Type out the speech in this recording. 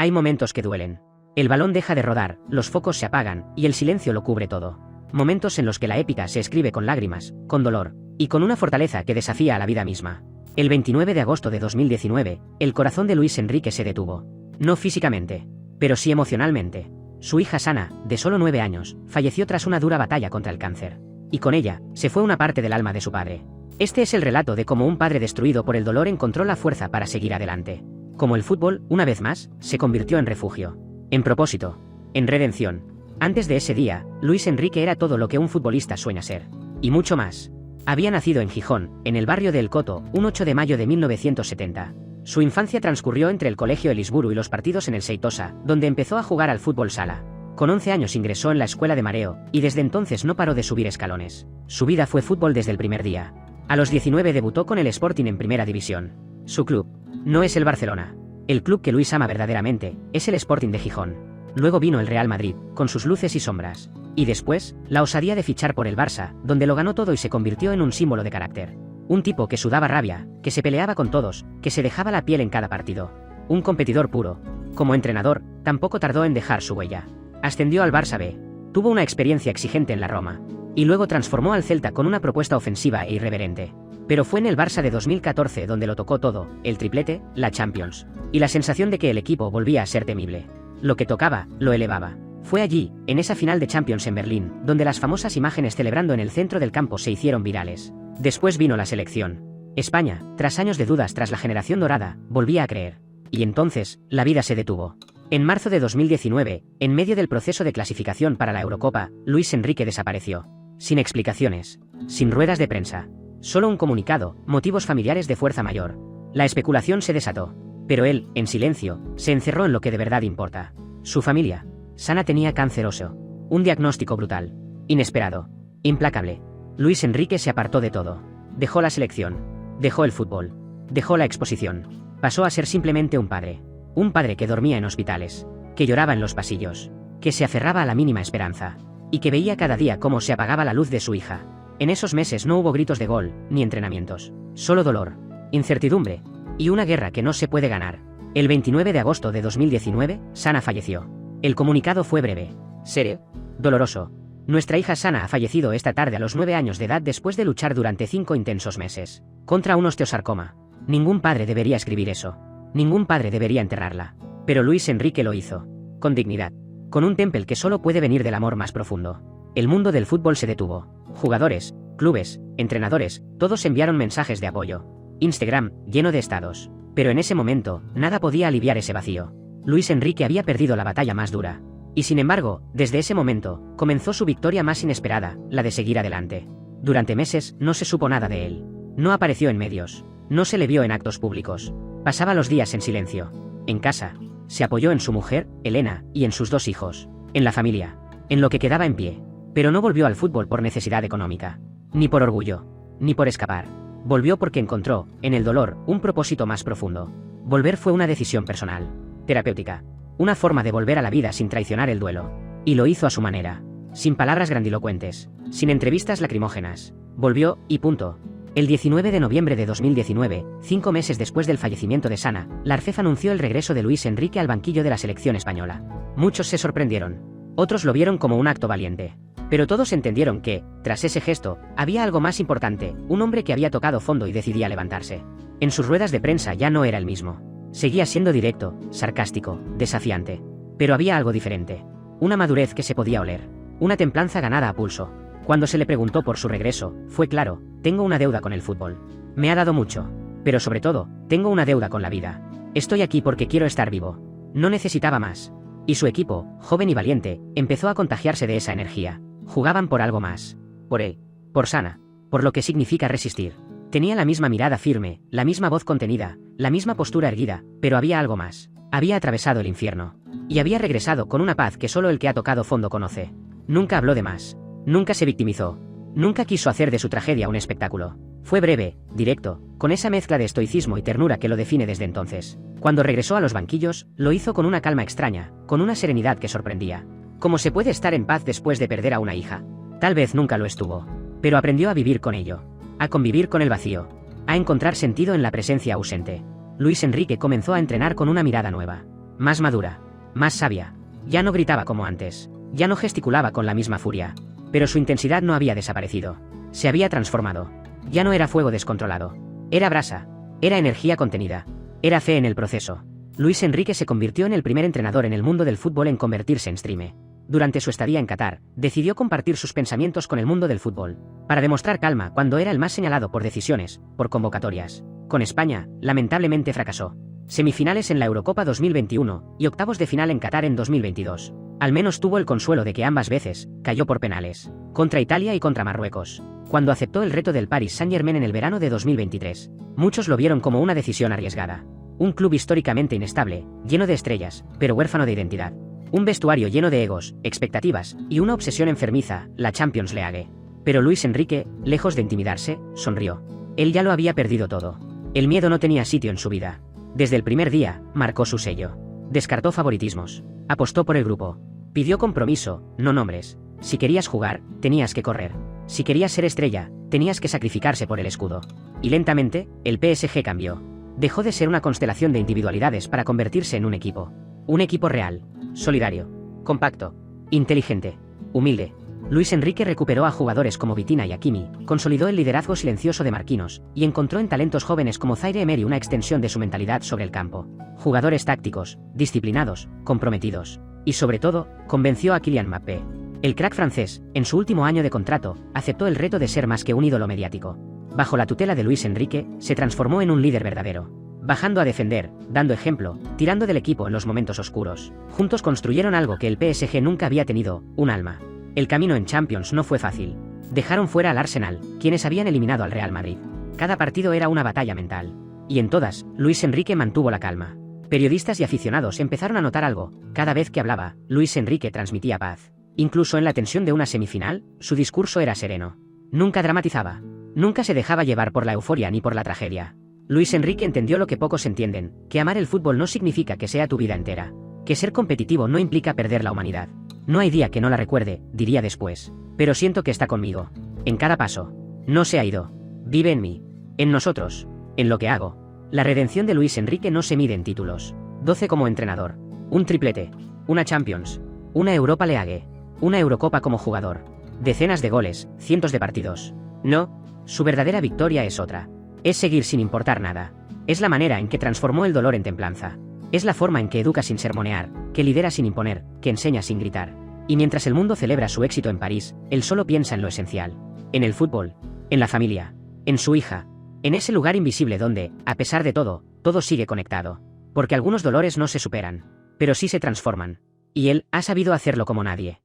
Hay momentos que duelen. El balón deja de rodar, los focos se apagan, y el silencio lo cubre todo. Momentos en los que la épica se escribe con lágrimas, con dolor, y con una fortaleza que desafía a la vida misma. El 29 de agosto de 2019, el corazón de Luis Enrique se detuvo. No físicamente, pero sí emocionalmente. Su hija Sana, de solo 9 años, falleció tras una dura batalla contra el cáncer. Y con ella, se fue una parte del alma de su padre. Este es el relato de cómo un padre destruido por el dolor encontró la fuerza para seguir adelante. Como el fútbol, una vez más, se convirtió en refugio, en propósito, en redención. Antes de ese día, Luis Enrique era todo lo que un futbolista sueña ser. Y mucho más. Había nacido en Gijón, en el barrio de El Coto, un 8 de mayo de 1970. Su infancia transcurrió entre el colegio Elisburu y los partidos en el Seitosa, donde empezó a jugar al fútbol sala. Con 11 años ingresó en la escuela de mareo, y desde entonces no paró de subir escalones. Su vida fue fútbol desde el primer día. A los 19 debutó con el Sporting en Primera División. Su club no es el Barcelona. El club que Luis ama verdaderamente es el Sporting de Gijón. Luego vino el Real Madrid, con sus luces y sombras. Y después, la osadía de fichar por el Barça, donde lo ganó todo y se convirtió en un símbolo de carácter. Un tipo que sudaba rabia, que se peleaba con todos, que se dejaba la piel en cada partido. Un competidor puro. Como entrenador, tampoco tardó en dejar su huella. Ascendió al Barça B. Tuvo una experiencia exigente en la Roma. Y luego transformó al Celta con una propuesta ofensiva e irreverente. Pero fue en el Barça de 2014 donde lo tocó todo, el triplete, la Champions. Y la sensación de que el equipo volvía a ser temible. Lo que tocaba, lo elevaba. Fue allí, en esa final de Champions en Berlín, donde las famosas imágenes celebrando en el centro del campo se hicieron virales. Después vino la selección. España, tras años de dudas tras la generación dorada, volvía a creer. Y entonces, la vida se detuvo. En marzo de 2019, en medio del proceso de clasificación para la Eurocopa, Luis Enrique desapareció. Sin explicaciones. Sin ruedas de prensa. Solo un comunicado, motivos familiares de fuerza mayor. La especulación se desató. Pero él, en silencio, se encerró en lo que de verdad importa. Su familia. Sana tenía cáncer óseo. Un diagnóstico brutal. Inesperado. Implacable. Luis Enrique se apartó de todo. Dejó la selección. Dejó el fútbol. Dejó la exposición. Pasó a ser simplemente un padre. Un padre que dormía en hospitales. Que lloraba en los pasillos. Que se aferraba a la mínima esperanza. Y que veía cada día cómo se apagaba la luz de su hija. En esos meses no hubo gritos de gol, ni entrenamientos. Solo dolor. Incertidumbre. Y una guerra que no se puede ganar. El 29 de agosto de 2019, Sana falleció. El comunicado fue breve. Serio. Doloroso. Nuestra hija Sana ha fallecido esta tarde a los 9 años de edad después de luchar durante 5 intensos meses. Contra un osteosarcoma. Ningún padre debería escribir eso. Ningún padre debería enterrarla. Pero Luis Enrique lo hizo. Con dignidad. Con un temple que solo puede venir del amor más profundo. El mundo del fútbol se detuvo. Jugadores, clubes, entrenadores, todos enviaron mensajes de apoyo. Instagram, lleno de estados. Pero en ese momento, nada podía aliviar ese vacío. Luis Enrique había perdido la batalla más dura. Y sin embargo, desde ese momento, comenzó su victoria más inesperada, la de seguir adelante. Durante meses, no se supo nada de él. No apareció en medios. No se le vio en actos públicos. Pasaba los días en silencio. En casa. Se apoyó en su mujer, Elena, y en sus 2 hijos. En la familia. En lo que quedaba en pie. Pero no volvió al fútbol por necesidad económica. Ni por orgullo. Ni por escapar. Volvió porque encontró, en el dolor, un propósito más profundo. Volver fue una decisión personal. Terapéutica. Una forma de volver a la vida sin traicionar el duelo. Y lo hizo a su manera. Sin palabras grandilocuentes. Sin entrevistas lacrimógenas. Volvió, y punto. El 19 de noviembre de 2019, 5 meses después del fallecimiento de Sana, la ARCEF anunció el regreso de Luis Enrique al banquillo de la selección española. Muchos se sorprendieron. Otros lo vieron como un acto valiente. Pero todos entendieron que, tras ese gesto, había algo más importante, un hombre que había tocado fondo y decidía levantarse. En sus ruedas de prensa ya no era el mismo. Seguía siendo directo, sarcástico, desafiante. Pero había algo diferente. Una madurez que se podía oler. Una templanza ganada a pulso. Cuando se le preguntó por su regreso, fue claro: tengo una deuda con el fútbol. Me ha dado mucho. Pero sobre todo, tengo una deuda con la vida. Estoy aquí porque quiero estar vivo. No necesitaba más. Y su equipo, joven y valiente, empezó a contagiarse de esa energía. Jugaban por algo más. Por él. Por Sana. Por lo que significa resistir. Tenía la misma mirada firme, la misma voz contenida, la misma postura erguida, pero había algo más. Había atravesado el infierno. Y había regresado con una paz que solo el que ha tocado fondo conoce. Nunca habló de más. Nunca se victimizó. Nunca quiso hacer de su tragedia un espectáculo. Fue breve, directo, con esa mezcla de estoicismo y ternura que lo define desde entonces. Cuando regresó a los banquillos, lo hizo con una calma extraña, con una serenidad que sorprendía. ¿Cómo se puede estar en paz después de perder a una hija? Tal vez nunca lo estuvo. Pero aprendió a vivir con ello. A convivir con el vacío. A encontrar sentido en la presencia ausente. Luis Enrique comenzó a entrenar con una mirada nueva. más madura, más sabia. Ya no gritaba como antes, ya no gesticulaba con la misma furia. Pero su intensidad no había desaparecido. Se había transformado. Ya no era fuego descontrolado. Era brasa. Era energía contenida. Era fe en el proceso. Luis Enrique se convirtió en el primer entrenador en el mundo del fútbol en convertirse en streamer. Durante su estadía en Qatar, decidió compartir sus pensamientos con el mundo del fútbol, para demostrar calma cuando era el más señalado por decisiones, por convocatorias. Con España, lamentablemente fracasó. Semifinales en la Eurocopa 2021 y octavos de final en Qatar en 2022. Al menos tuvo el consuelo de que ambas veces cayó por penales, contra Italia y contra Marruecos. Cuando aceptó el reto del Paris Saint-Germain en el verano de 2023, muchos lo vieron como una decisión arriesgada. Un club históricamente inestable, lleno de estrellas, pero huérfano de identidad. Un vestuario lleno de egos, expectativas y una obsesión enfermiza, la Champions League. Pero Luis Enrique, lejos de intimidarse, sonrió. Él ya lo había perdido todo. El miedo no tenía sitio en su vida. Desde el primer día, marcó su sello. Descartó favoritismos. Apostó por el grupo. Pidió compromiso, no nombres. Si querías jugar, tenías que correr. Si querías ser estrella, tenías que sacrificarse por el escudo. Y lentamente, el PSG cambió. Dejó de ser una constelación de individualidades para convertirse en un equipo. Un equipo real, solidario, compacto, inteligente, humilde. Luis Enrique recuperó a jugadores como Vitinha y Hakimi, consolidó el liderazgo silencioso de Marquinhos, y encontró en talentos jóvenes como Zaire Emery una extensión de su mentalidad sobre el campo. Jugadores tácticos, disciplinados, comprometidos. Y sobre todo, convenció a Kylian Mbappé. El crack francés, en su último año de contrato, aceptó el reto de ser más que un ídolo mediático. Bajo la tutela de Luis Enrique, se transformó en un líder verdadero. Bajando a defender, dando ejemplo, tirando del equipo en los momentos oscuros. Juntos construyeron algo que el PSG nunca había tenido, un alma. El camino en Champions no fue fácil. Dejaron fuera al Arsenal, quienes habían eliminado al Real Madrid. Cada partido era una batalla mental. Y en todas, Luis Enrique mantuvo la calma. Periodistas y aficionados empezaron a notar algo. Cada vez que hablaba, Luis Enrique transmitía paz. Incluso en la tensión de una semifinal, su discurso era sereno. Nunca dramatizaba. Nunca se dejaba llevar por la euforia ni por la tragedia. Luis Enrique entendió lo que pocos entienden, que amar el fútbol no significa que sea tu vida entera. Que ser competitivo no implica perder la humanidad. No hay día que no la recuerde, diría después. Pero siento que está conmigo. En cada paso. No se ha ido. Vive en mí. En nosotros. En lo que hago. La redención de Luis Enrique no se mide en títulos. 12 como entrenador. Un triplete. Una Champions. Una Europa League. Una Eurocopa como jugador. Decenas de goles, cientos de partidos. No, su verdadera victoria es otra. Es seguir sin importar nada. Es la manera en que transformó el dolor en templanza. Es la forma en que educa sin sermonear, que lidera sin imponer, que enseña sin gritar. Y mientras el mundo celebra su éxito en París, él solo piensa en lo esencial. En el fútbol. En la familia. En su hija. En ese lugar invisible donde, a pesar de todo, todo sigue conectado. Porque algunos dolores no se superan. Pero sí se transforman. Y él ha sabido hacerlo como nadie.